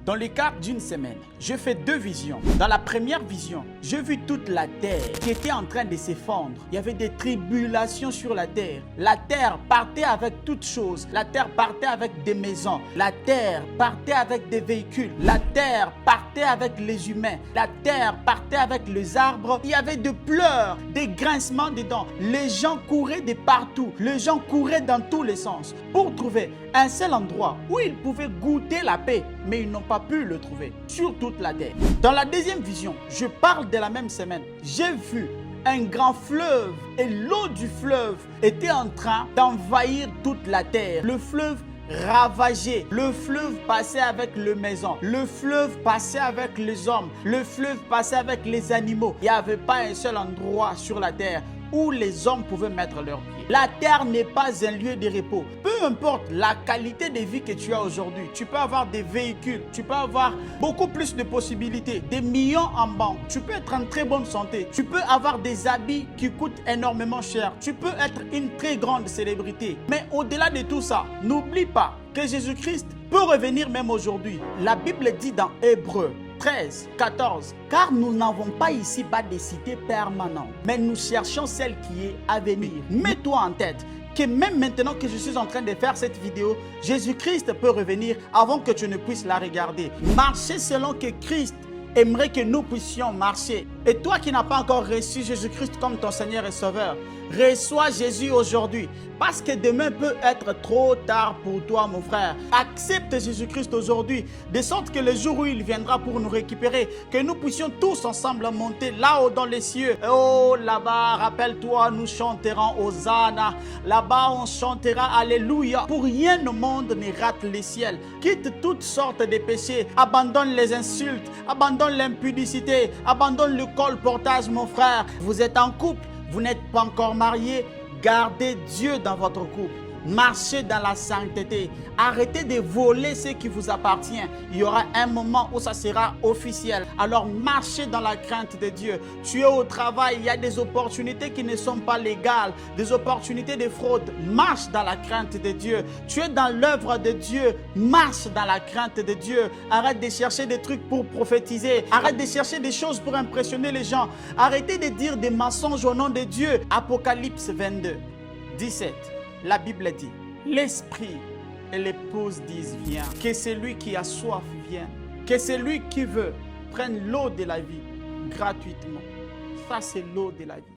Dans le cadre d'une semaine, je fais 2 visions. Dans la première vision, j'ai vu toute la terre qui était en train de s'effondrer. Il y avait des tribulations sur la terre. La terre partait avec toutes choses. La terre partait avec des maisons. La terre partait avec des véhicules. La terre partait avec les humains. La terre partait avec les arbres. Il y avait des pleurs, des grincements de dents. Les gens couraient de partout. Les gens couraient dans tous les sens pour trouver un seul endroit où ils pouvaient goûter la paix, mais ils n'ont pas pu le trouver sur toute la terre. Dans la deuxième vision, je parle de la même semaine, j'ai vu un grand fleuve et l'eau du fleuve était en train d'envahir toute la terre. Le fleuve ravagé, le fleuve passait avec les maisons, le fleuve passait avec les hommes, le fleuve passait avec les animaux. Il n'y avait pas un seul endroit sur la terre où les hommes pouvaient mettre leurs pieds. La terre n'est pas un lieu de repos. Peu importe la qualité de vie que tu as aujourd'hui, tu peux avoir des véhicules, tu peux avoir beaucoup plus de possibilités, des millions en banque, tu peux être en très bonne santé, tu peux avoir des habits qui coûtent énormément cher, tu peux être une très grande célébrité. Mais au-delà de tout ça, n'oublie pas que Jésus-Christ peut revenir même aujourd'hui. La Bible dit dans Hébreux 13, 14. Car nous n'avons pas ici-bas des cités permanentes, mais nous cherchons celle qui est à venir. Mets-toi en tête que même maintenant que je suis en train de faire cette vidéo, Jésus-Christ peut revenir avant que tu ne puisses la regarder. Marcher selon que Christ aimerait que nous puissions marcher. Et toi qui n'as pas encore reçu Jésus-Christ comme ton Seigneur et Sauveur, reçois Jésus aujourd'hui, parce que demain peut être trop tard pour toi, mon frère. Accepte Jésus-Christ aujourd'hui, de sorte que le jour où il viendra pour nous récupérer, que nous puissions tous ensemble monter là-haut dans les cieux. Oh, là-bas, rappelle-toi, nous chanterons Hosanna. Là-bas, on chantera Alléluia. Pour rien au monde ne rate le ciel. Quitte toutes sortes de péchés. Abandonne les insultes. Abandonne l'impudicité. Abandonne le colportage, mon frère. Vous êtes en couple. Vous n'êtes pas encore marié, gardez Dieu dans votre couple. Marchez dans la sainteté. Arrêtez de voler ce qui vous appartient. Il y aura un moment où ça sera officiel. Alors marchez dans la crainte de Dieu. Tu es au travail, il y a des opportunités qui ne sont pas légales, des opportunités de fraude. Marche dans la crainte de Dieu. Tu es dans l'œuvre de Dieu. Marche dans la crainte de Dieu. Arrête de chercher des trucs pour prophétiser. Arrête de chercher des choses pour impressionner les gens. Arrêtez de dire des mensonges au nom de Dieu. Apocalypse 22, 17. La Bible dit, l'Esprit et l'épouse disent viens. Que celui qui a soif vienne. Que celui qui veut prenne l'eau de la vie gratuitement. Ça, c'est l'eau de la vie.